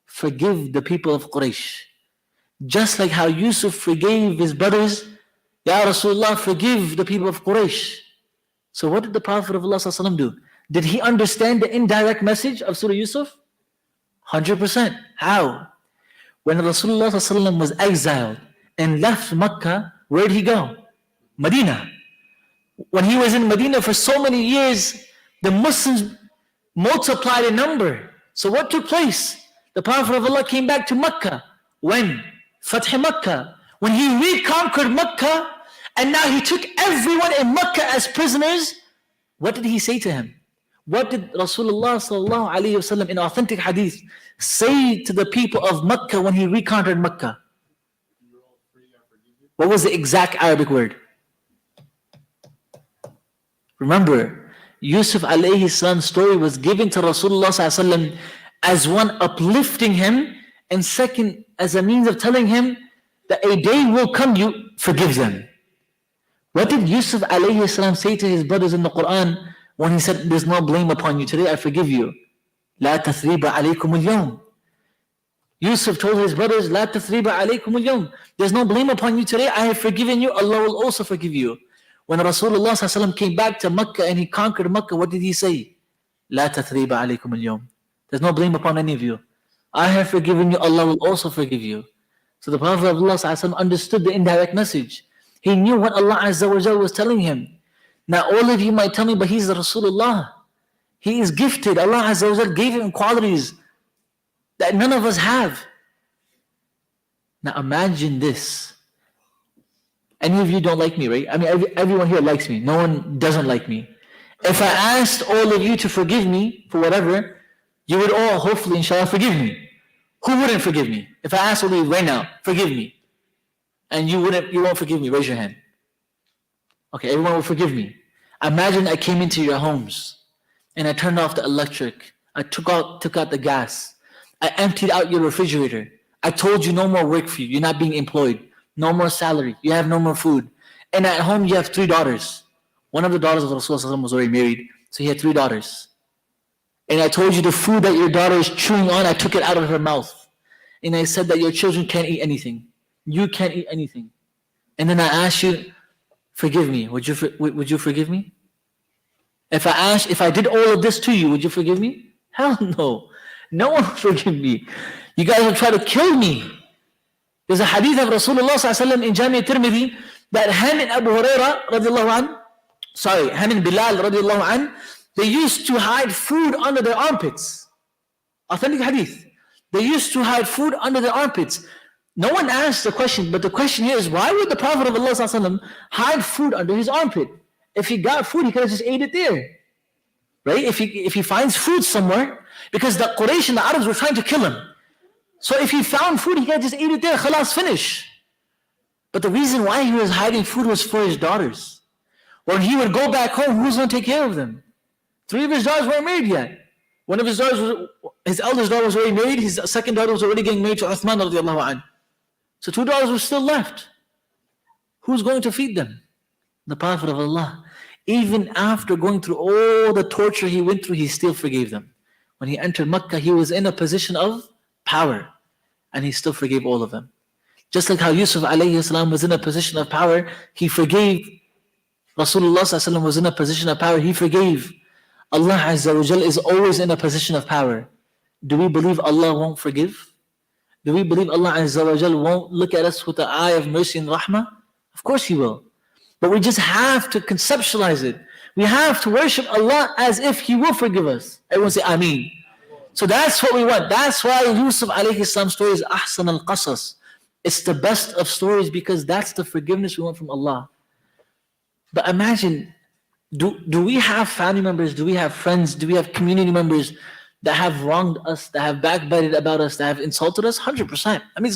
Forgive the people of Quraysh. Just like how Yusuf forgave his brothers, Ya Rasulullah, forgive the people of Quraysh. So what did the Prophet of Allah sallallahu alaihi wasallam do? Did he understand the indirect message of Surah Yusuf? 100%. How? When Rasulullah sallallahu alaihi wasallam was exiled and left Makkah, where did he go? Medina. When he was in Medina for so many years, the Muslims multiplied in number. So what took place? The Prophet of Allah came back to Makkah. When? Fath Makkah. When he reconquered Makkah, and now he took everyone in Makkah as prisoners, what did he say to him? What did Rasulullah sallallahu alayhi wasallam in authentic hadith say to the people of Makkah when he reconquered Makkah? What was the exact Arabic word? Remember, Yusuf alayhi salam's story was given to Rasulullah sallallahu alayhi wasallam as one uplifting him, and second, as a means of telling him that a day will come, you forgive them. What did Yusuf alayhi salam say to his brothers in the Quran when he said, there's no blame upon you, today I forgive you? لا تثريب عليكم اليوم. Yusuf told his brothers, لا تثريب عليكم اليوم. There's no blame upon you today, I have forgiven you, Allah will also forgive you. When Rasulullah sallallahu alaihi wasallam came back to Makkah and he conquered Makkah, what did he say? لا تثريب عليكم اليوم. There's no blame upon any of you. I have forgiven you, Allah will also forgive you. So the Prophet of Allah sallallahu alaihi wasallam understood the indirect message. He knew what Allah Azza wa Jalla was telling him. Now all of you might tell me, but he's the Rasulullah. He is gifted. Allah Azza wa Jalla gave him qualities that none of us have. Now imagine this. Any of you don't like me, right? I mean, everyone here likes me. No one doesn't like me. If I asked all of you to forgive me for whatever, you would all hopefully, inshallah, forgive me. Who wouldn't forgive me? If I asked all of you right now, forgive me, and you won't forgive me, raise your hand. Okay, everyone will forgive me. Imagine I came into your homes and I turned off the electric. I took out the gas. I emptied out your refrigerator. I told you no more work for you. You're not being employed. No more salary. You have no more food. And at home you have 3 daughters. One of the daughters of Rasulullah was already married, so he had 3 daughters. And I told you the food that your daughter is chewing on, I took it out of her mouth. And I said that your children can't eat anything. You can't eat anything. And then I asked you, forgive me. Would you forgive me? If I did all of this to you, would you forgive me? Hell no. No one will forgive me. You guys will try to kill me. There's a hadith of Rasulullah sallallahu alaihi wasallam in Jami' Tirmidhi that him and Abu Hurairah radiallahu an, him and Bilal radiallahu an, They used to hide food under their armpits. Authentic hadith. They used to hide food under their armpits. No one asked the question, but the question here is, why would the Prophet of Allah hide food under his armpit? If he got food, he could have just ate it there. Right? If he finds food somewhere, because the Quraysh and the Arabs were trying to kill him. So if he found food, he could have just ate it there, khalas, finish. But the reason why he was hiding food was for his daughters. When he would go back home, who's going to take care of them? 3 of his daughters weren't married yet. One of his daughters, his eldest daughter was already married, his second daughter was already getting married to Uthman radiallahu anhu. So 2 daughters were still left. Who's going to feed them? The Prophet of Allah. Even after going through all the torture he went through, he still forgave them. When he entered Makkah, he was in a position of power, and he still forgave all of them. Just like how Yusuf alayhi salam was in a position of power, he forgave. Rasulullah sallallahu alaihi wasallam was in a position of power, he forgave. Allah Azza wa Jal is always in a position of power. Do we believe Allah won't forgive? Do we believe Allah Azza wa Jal won't look at us with the eye of mercy and rahmah? Of course He will. But we just have to conceptualize it. We have to worship Allah as if He will forgive us. Everyone say Ameen. So that's what we want. That's why Yusuf alayhi salam's story is Ahsan al-Qasas. It's the best of stories because that's the forgiveness we want from Allah. But imagine, do we have family members, do we have friends, do we have community members that have wronged us, that have backbited about us, that have insulted us? 100%. I mean,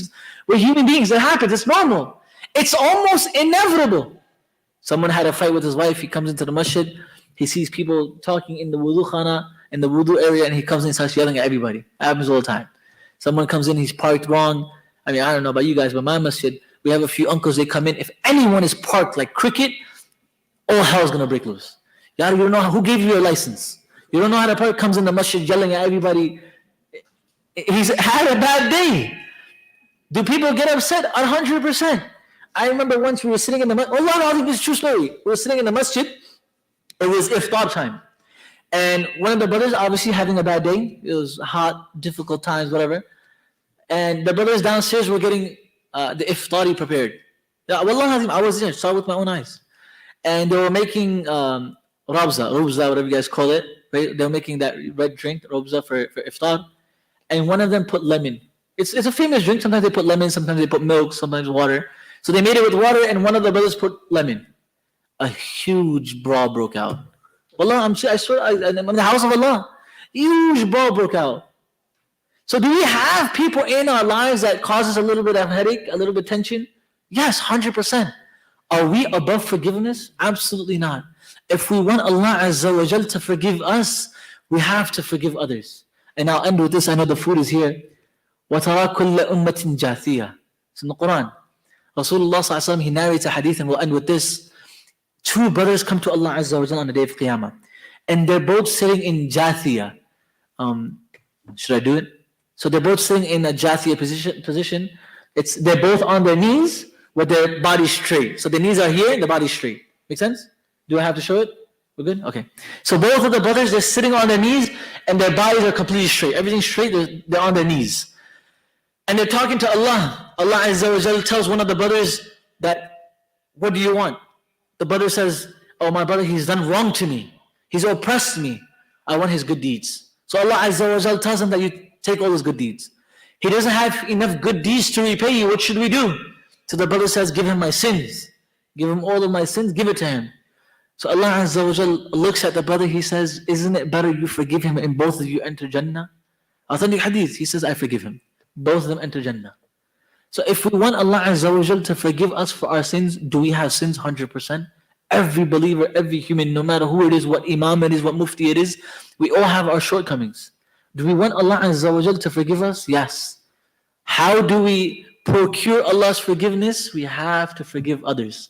we're human beings, it happens, it's normal. It's almost inevitable. Someone had a fight with his wife, he comes into the masjid, he sees people talking in the wudu khana, in the wudu area, and he comes in and starts yelling at everybody. It happens all the time. Someone comes in, he's parked wrong. I mean, I don't know about you guys, but my masjid, we have a few uncles, they come in. If anyone is parked like cricket, all hell's going to break loose. You don't know who gave you your license. You don't know how to park, comes in the masjid yelling at everybody. He's had a bad day. Do people get upset? 100%. I remember once we were sitting in the masjid. Allah, I think this is a true story. We were sitting in the masjid. It was iftar time. And one of the brothers obviously having a bad day. It was hot, difficult times, whatever. And the brothers downstairs were getting the iftari prepared. Yeah, Wallah, I was there, saw with my own eyes. And they were making rabza, whatever you guys call it. Right? They were making that red drink, rabza, for iftar. And one of them put lemon. It's a famous drink. Sometimes they put lemon, sometimes they put milk, sometimes water. So they made it with water, and one of the brothers put lemon. A huge brawl broke out. Wallah, I swear, I'm in the house of Allah. Huge brawl broke out. So do we have people in our lives that causes a little bit of headache, a little bit of tension? Yes, 100%. Are we above forgiveness? Absolutely not. If we want Allah Azza wa Jal to forgive us, we have to forgive others. And I'll end with this. I know the food is here. وَتَرَى كُلَّ أُمَّةٍ جَاثِيَةٍ. It's in the Quran. Rasulullah sallallahu alaihi wasallam, he narrates a hadith, and we'll end with this. 2 brothers come to Allah Azza wa Jal on the day of Qiyamah. And they're both sitting in Jathiyah. Should I do it? So they're both sitting in a Jathiyah position. They're both on their knees with their bodies straight. So the knees are here and the body's straight. Make sense? Do I have to show it? We're good? Okay. So both of the brothers, they're sitting on their knees and their bodies are completely straight. Everything's straight, they're on their knees. And they're talking to Allah. Allah Azza wa Jal tells one of the brothers that, what do you want? The brother says, oh, my brother, he's done wrong to me. He's oppressed me. I want his good deeds. So Allah Azza wa Jal tells him that you take all his good deeds. He doesn't have enough good deeds to repay you. What should we do? So the brother says, give him my sins. Give him all of my sins. Give it to him. So Allah Azza wa Jal looks at the brother. He says, isn't it better you forgive him and both of you enter Jannah? Authentic hadith. He says, I forgive him. Both of them enter Jannah. So if we want Allah Azza wa Jal to forgive us for our sins, do we have sins? 100%. Every believer, every human, no matter who it is, what imam it is, what mufti it is, we all have our shortcomings. Do we want Allah Azza wa Jal to forgive us? Yes. How do we procure Allah's forgiveness? We have to forgive others.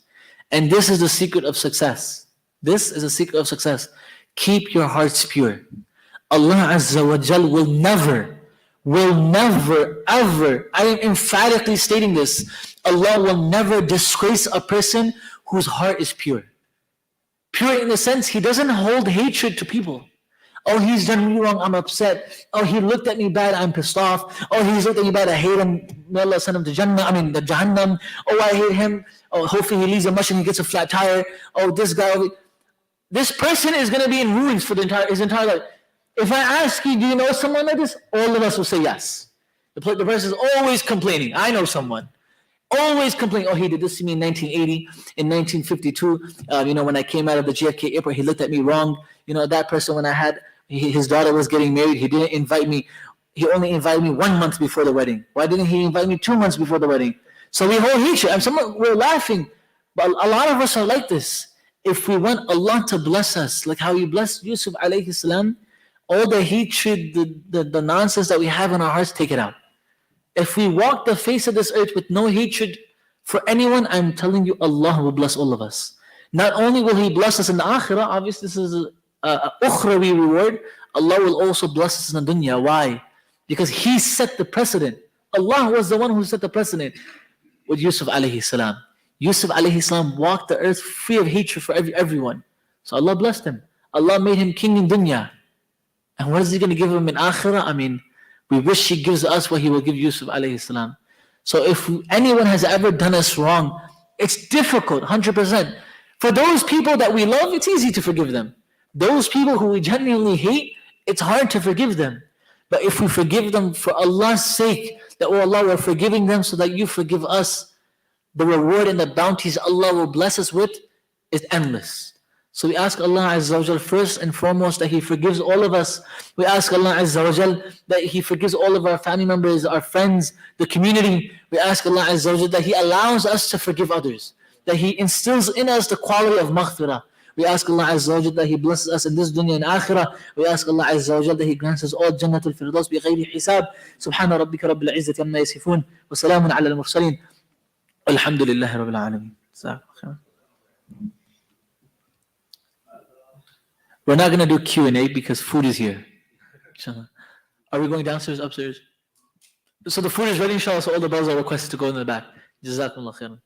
And this is the secret of success. This is the secret of success. Keep your hearts pure. Allah Azza wa Jal will never, ever, I am emphatically stating this, Allah will never disgrace a person whose heart is pure. Pure in the sense, he doesn't hold hatred to people. Oh, he's done me wrong, I'm upset. Oh, he looked at me bad, I'm pissed off. Oh, he's looked at me bad, I hate him. May Allah send him to the Jahannam. Oh, I hate him. Oh, hopefully he leaves a masjid and he gets a flat tire. Oh, this guy. This person is going to be in ruins for his entire life. If I ask you, do you know someone like this? All of us will say yes. The person is always complaining. I know someone. Always complaining. Oh, he did this to me in 1980, in 1952. When I came out of the JFK airport, he looked at me wrong. That person, when his daughter was getting married, he didn't invite me. He only invited me 1 month before the wedding. Why didn't he invite me 2 months before the wedding? So we hold hatred. We're laughing, but a lot of us are like this. If we want Allah to bless us, like how He blessed Yusuf alayhi salam, all the hatred, the nonsense that we have in our hearts, take it out. If we walk the face of this earth with no hatred for anyone, I'm telling you, Allah will bless all of us. Not only will He bless us in the akhirah, obviously this is a ukhrawi reward, Allah will also bless us in the dunya. Why? Because He set the precedent. Allah was the one who set the precedent with Yusuf alayhi salam. Yusuf alayhi salam walked the earth free of hatred for everyone. So Allah blessed him. Allah made him king in dunya. And what is He going to give him in akhirah? We wish He gives us what He will give Yusuf alayhi salam. So if anyone has ever done us wrong, it's difficult, 100%. For those people that we love, it's easy to forgive them. Those people who we genuinely hate, it's hard to forgive them. But if we forgive them for Allah's sake, that, oh Allah, we're forgiving them so that You forgive us, the reward and the bounties Allah will bless us with is endless. So we ask Allah Azza wa Jal first and foremost that He forgives all of us. We ask Allah Azza wa Jal that He forgives all of our family members, our friends, the community. We ask Allah Azza wa Jal that He allows us to forgive others, that He instills in us the quality of maghfirah. We ask Allah Azza wa Jal that He blesses us in this dunya and akhirah. We ask Allah Azza wa Jal that He grants us all Jannatul Firdaus bighayri hisab. Subhana rabbika rabbil izzati amma yasifun. Wa salamun ala al-mursaleen. Alhamdulillahi rabbil alameen. Jazakallah khairan. We're not going to do Q&A because food is here. Inshallah. Are we going downstairs, upstairs? So the food is ready, inshallah, so all the brothers are requested to go in the back. Jazakumullah khairan.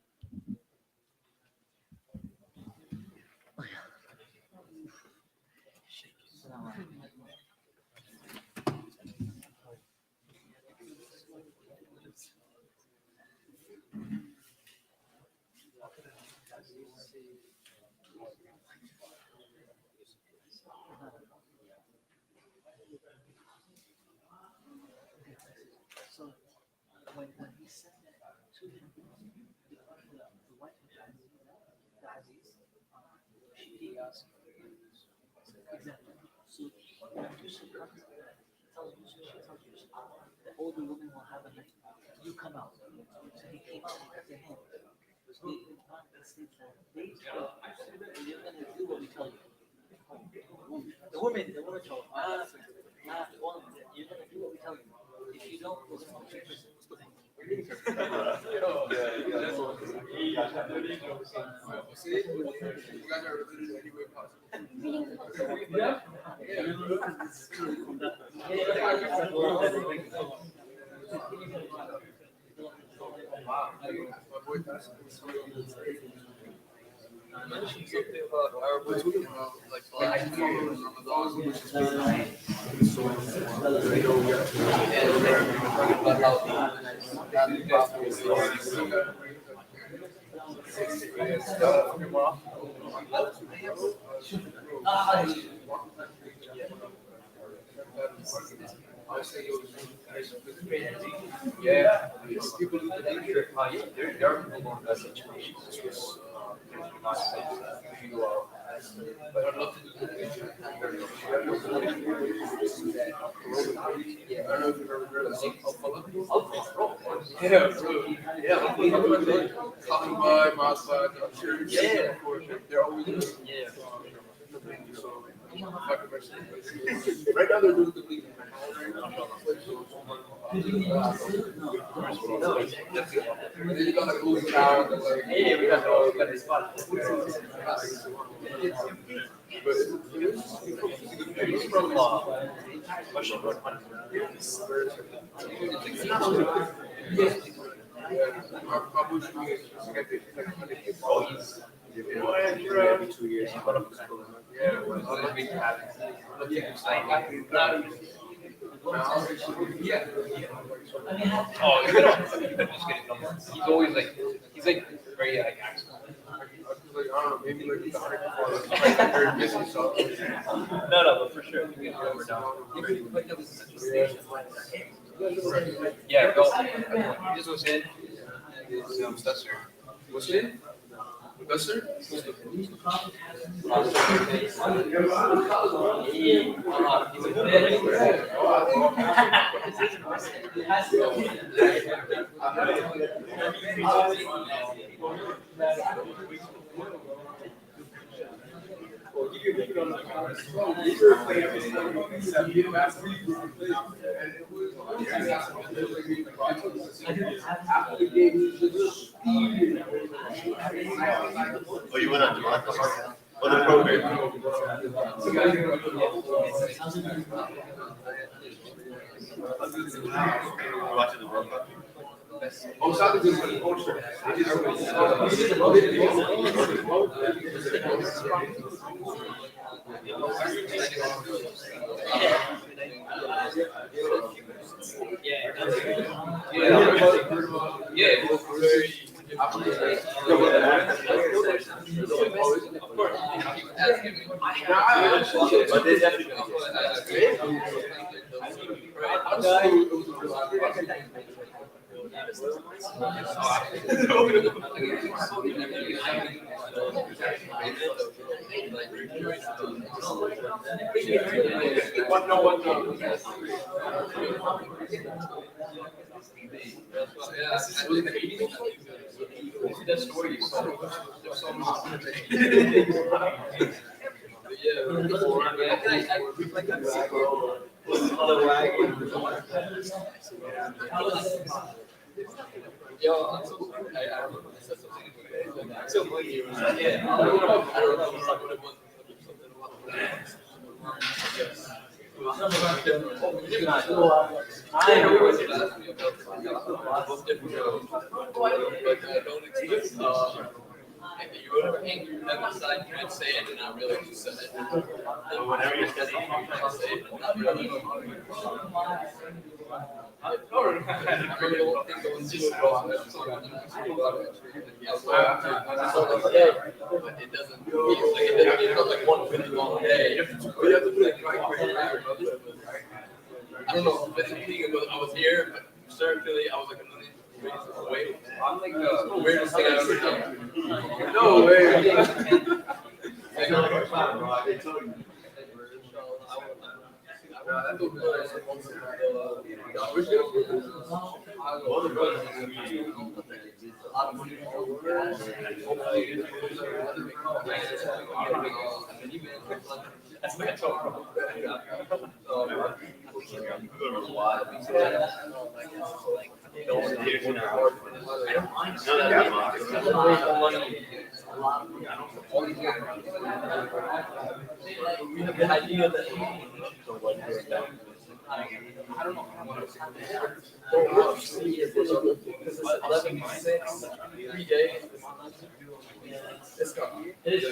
When he said that to him, the wife of the Aziz, she asked, exactly. So when Yusuf comes, tells Yusuf that all the women will have a night. You come out. So he came out and cut their hand. They states that they told Yusuf, you're going to do what we tell you. The woman told him, you're going to do what we tell you. If you don't, we're going to put you in prison. Mentioned something about Arabic, like Ramadan, which is and about yeah, people in the future, there are people going to that situation. But I'd love to do the coming by, Mazda, I'm sure they're always right now they're doing the league. Then you got like Louis Chow, like we got the spot. But it's from every 2 years. Oh, you know, he's always like, he's like very like accessible. like, I don't know, maybe like the hype very busy, so. No, but for sure. We're down. Yeah, go. This was in. That's her. What's in? That's her? Oh, you went on democracy? Oh, the program. You're watching the World Cup? Oh, something is the culture. Yeah. That story is so much. You whatever angry you have inside, you might say it and not really just say it. And whenever you're studying, you might say it and not really. I don't think going to it all. But it doesn't feel like it feels like one really long day. But you have to put it right. I don't know physically, I was here, but certainly I was like wait. I'm like the weirdest thing I've ever done. No way. The idea that I don't know how much. 11, 6, 3 days. It's gone.